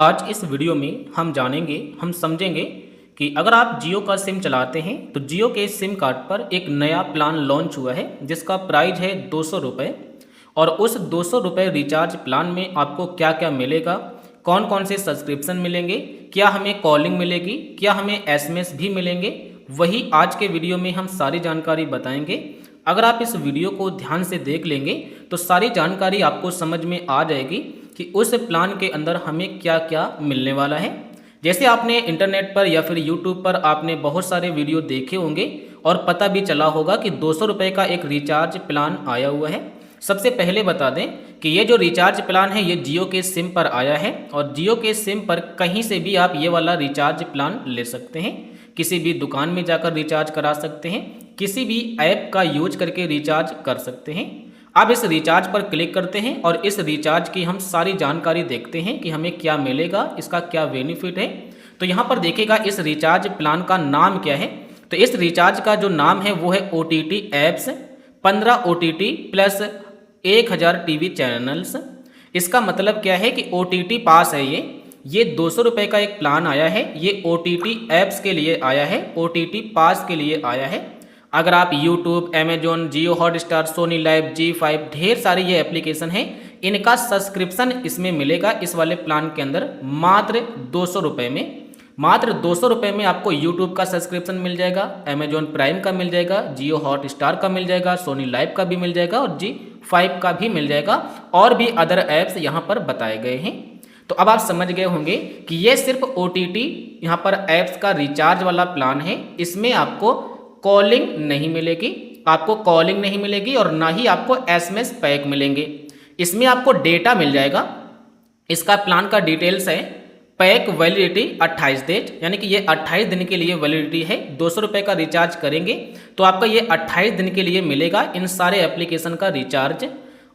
आज इस वीडियो में हम जानेंगे, हम समझेंगे कि अगर आप जियो का सिम चलाते हैं तो जियो के सिम कार्ड पर एक नया प्लान लॉन्च हुआ है जिसका प्राइस है 200 रुपये। और उस 200 रुपये रिचार्ज प्लान में आपको क्या क्या मिलेगा, कौन कौन से सब्सक्रिप्शन मिलेंगे, क्या हमें कॉलिंग मिलेगी, क्या हमें एसएमएस भी मिलेंगे, वही आज के वीडियो में हम सारी जानकारी बताएंगे। अगर आप इस वीडियो को ध्यान से देख लेंगे तो सारी जानकारी आपको समझ में आ जाएगी कि उस प्लान के अंदर हमें क्या क्या मिलने वाला है। जैसे आपने इंटरनेट पर या फिर यूट्यूब पर आपने बहुत सारे वीडियो देखे होंगे और पता भी चला होगा कि 200 रुपये का एक रिचार्ज प्लान आया हुआ है। सबसे पहले बता दें कि ये जो रिचार्ज प्लान है ये जियो के सिम पर आया है और जियो के सिम पर कहीं से भी आप ये वाला रिचार्ज प्लान ले सकते हैं। किसी भी दुकान में जाकर रिचार्ज करा सकते हैं, किसी भी ऐप का यूज करके रिचार्ज कर सकते हैं। अब इस रिचार्ज पर क्लिक करते हैं और इस रिचार्ज की हम सारी जानकारी देखते हैं कि हमें क्या मिलेगा, इसका क्या बेनिफिट है। तो यहाँ पर देखिएगा इस रिचार्ज प्लान का नाम क्या है। तो इस रिचार्ज का जो नाम है वो है OTT apps, 15 OTT plus 1000 TV channels. इसका मतलब क्या है कि OTT पास है ये 200 रुपये का एक प्लान आया है, ये OTT एप्स के लिए आया है, OTT पास के लिए आया है। अगर आप YouTube, Amazon, जियो हॉटस्टार, सोनी लाइव, G5 ढेर सारी ये एप्लीकेशन हैं, इनका सब्सक्रिप्शन इसमें मिलेगा इस वाले प्लान के अंदर मात्र 200 रुपये में। मात्र 200 रुपये में आपको YouTube का सब्सक्रिप्शन मिल जाएगा, Amazon प्राइम का मिल जाएगा, जियो हॉटस्टार का मिल जाएगा, सोनी लाइव का भी मिल जाएगा और G5 का भी मिल जाएगा और भी अदर ऐप्स यहाँ पर बताए गए हैं। तो अब आप समझ गए होंगे कि ये सिर्फ OTT यहाँ पर ऐप्स का रिचार्ज वाला प्लान है। इसमें आपको कॉलिंग नहीं मिलेगी, आपको कॉलिंग नहीं मिलेगी और ना ही आपको एसएमएस पैक मिलेंगे। इसमें आपको डेटा मिल जाएगा। इसका प्लान का डिटेल्स है, पैक वैलिडिटी 28 डेज, यानी कि ये 28 दिन के लिए वैलिडिटी है। 200 रुपये का रिचार्ज करेंगे तो आपका ये 28 दिन के लिए मिलेगा इन सारे एप्लीकेशन का रिचार्ज।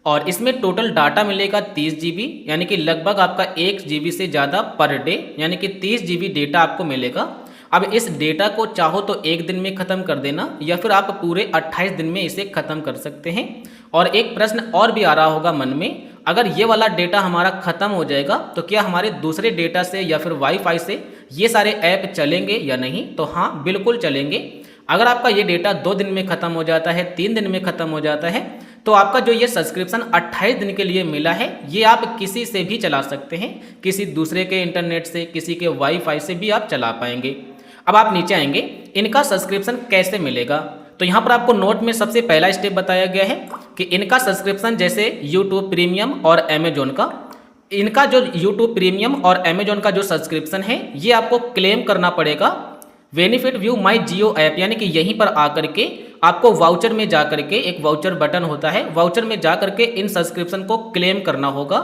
और इसमें टोटल डाटा मिलेगा 30 GB, यानी कि लगभग आपका 1 GB से ज़्यादा पर डे, यानी कि 30 GB डेटा आपको मिलेगा। अब इस डेटा को चाहो तो एक दिन में ख़त्म कर देना या फिर आप पूरे 28 दिन में इसे ख़त्म कर सकते हैं। और एक प्रश्न और भी आ रहा होगा मन में, अगर ये वाला डेटा हमारा ख़त्म हो जाएगा तो क्या हमारे दूसरे डेटा से या फिर वाईफाई से ये सारे ऐप चलेंगे या नहीं? तो हाँ, बिल्कुल चलेंगे। अगर आपका ये डेटा 2 दिन में ख़त्म हो जाता है, 3 दिन में ख़त्म हो जाता है, तो आपका जो ये सब्सक्रिप्शन 28 दिन के लिए मिला है ये आप किसी से भी चला सकते हैं, किसी दूसरे के इंटरनेट से, किसी के वाईफाई से भी आप चला पाएंगे। अब आप नीचे आएंगे, इनका सब्सक्रिप्शन कैसे मिलेगा। तो यहाँ पर आपको नोट में सबसे पहला स्टेप बताया गया है कि इनका सब्सक्रिप्शन जैसे YouTube प्रीमियम और Amazon का, इनका जो YouTube प्रीमियम और Amazon का जो सब्सक्रिप्शन है ये आपको क्लेम करना पड़ेगा बेनिफिट व्यू माई जियो ऐप, यानी कि यहीं पर आकर के आपको वाउचर में जा करके, एक वाउचर बटन होता है, वाउचर में जा करके इन सब्सक्रिप्शन को क्लेम करना होगा।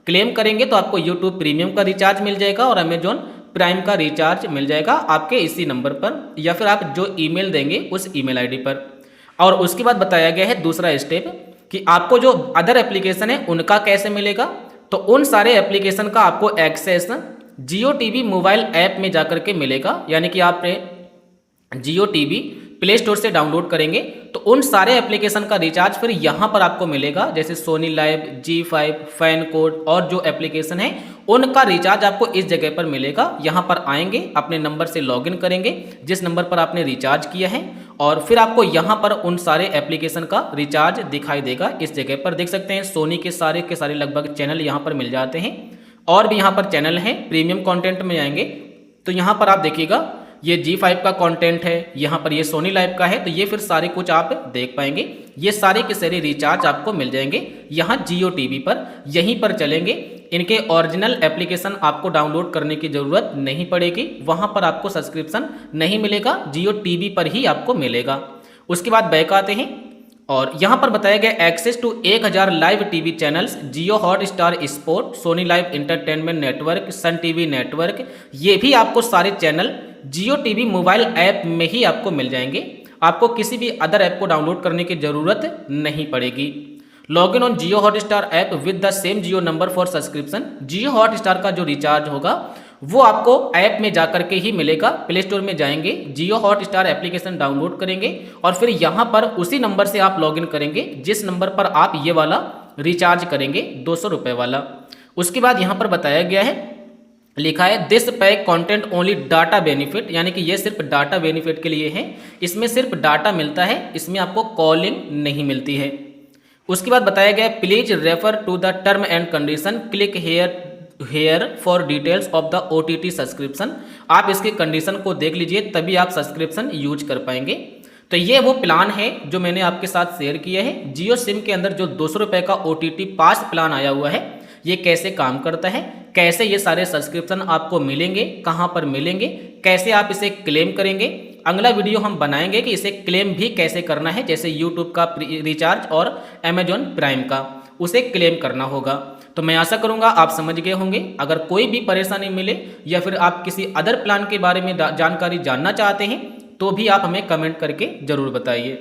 क्लेम करेंगे तो आपको YouTube प्रीमियम का रिचार्ज मिल जाएगा और Amazon प्राइम का रिचार्ज मिल जाएगा आपके इसी नंबर पर या फिर आप जो ईमेल देंगे उस ईमेल आईडी पर। और उसके बाद बताया गया है दूसरा स्टेप कि आपको जो अदर एप्लीकेशन है उनका कैसे मिलेगा। तो उन सारे एप्लीकेशन का आपको एक्सेस जियो टीवी मोबाइल ऐप में जाकर के मिलेगा, यानी कि आप जियो टीवी प्ले स्टोर से डाउनलोड करेंगे तो उन सारे एप्लीकेशन का रिचार्ज फिर यहाँ पर आपको मिलेगा, जैसे Soni live, G5, fan code और जो एप्लीकेशन है उनका रिचार्ज आपको इस जगह पर मिलेगा। यहाँ पर आएंगे, अपने नंबर से लॉगिन करेंगे जिस नंबर पर आपने रिचार्ज किया है और फिर आपको यहाँ पर उन सारे एप्लीकेशन का रिचार्ज दिखाई देगा। इस जगह पर देख सकते हैं सोनी के सारे लगभग चैनल यहाँ पर मिल जाते हैं और भी यहाँ पर चैनल हैं। प्रीमियम कंटेंट में आएंगे तो यहाँ पर आप देखिएगा ये G5 का कंटेंट है, यहाँ पर ये सोनी लाइव का है, तो ये फिर सारे कुछ आप देख पाएंगे। ये सारे के सारे रिचार्ज आपको मिल जाएंगे यहाँ जियो टीवी पर, यहीं पर चलेंगे। इनके ओरिजिनल एप्लीकेशन आपको डाउनलोड करने की ज़रूरत नहीं पड़ेगी, वहाँ पर आपको सब्सक्रिप्शन नहीं मिलेगा, जियो टीवी पर ही आपको मिलेगा। उसके बाद बैक आते हैं और यहाँ पर बताया गया access to 1000 live TV channels, Jio Hotstar sport, Sony live entertainment network, Sun TV network, ये भी आपको सारे channel Jio TV mobile app में ही आपको मिल जाएंगे। आपको किसी भी अदर ऐप को डाउनलोड करने की ज़रूरत नहीं पड़ेगी। Login on Jio Hotstar app with the same Jio number for subscription. Jio Hotstar का जो रिचार्ज होगा वो आपको ऐप में जाकर के ही मिलेगा। प्ले स्टोर में जाएंगे, जियो हॉटस्टार एप्लीकेशन डाउनलोड करेंगे और फिर यहाँ पर उसी नंबर से आप लॉगिन करेंगे जिस नंबर पर आप ये वाला रिचार्ज करेंगे 200 रुपये वाला। उसके बाद यहाँ पर बताया गया है लिखा है this pack content only data benefit, यानी कि ये सिर्फ डाटा बेनिफिट के लिए है, इसमें सिर्फ डाटा मिलता है, इसमें आपको कॉलिंग नहीं मिलती है। उसके बाद बताया गया please refer to the term and condition, click here for details of the OTT subscription. आप इसके कंडीशन को देख लीजिए तभी आप सब्सक्रिप्शन यूज कर पाएंगे। तो ये वो प्लान है जो मैंने आपके साथ शेयर किया है। जियो सिम के अंदर जो 200 रुपये का OTT पास प्लान आया हुआ है, ये कैसे काम करता है, कैसे ये सारे सब्सक्रिप्शन आपको मिलेंगे, कहाँ पर मिलेंगे, कैसे आप इसे क्लेम करेंगे। अगला वीडियो हम बनाएंगे कि इसे क्लेम भी कैसे करना है, जैसे यूट्यूब का रिचार्ज और अमेजॉन प्राइम का, उसे क्लेम करना होगा। तो मैं आशा करूंगा आप समझ गए होंगे। अगर कोई भी परेशानी मिले या फिर आप किसी अदर प्लान के बारे में जानकारी जानना चाहते हैं तो भी आप हमें कमेंट करके ज़रूर बताइए।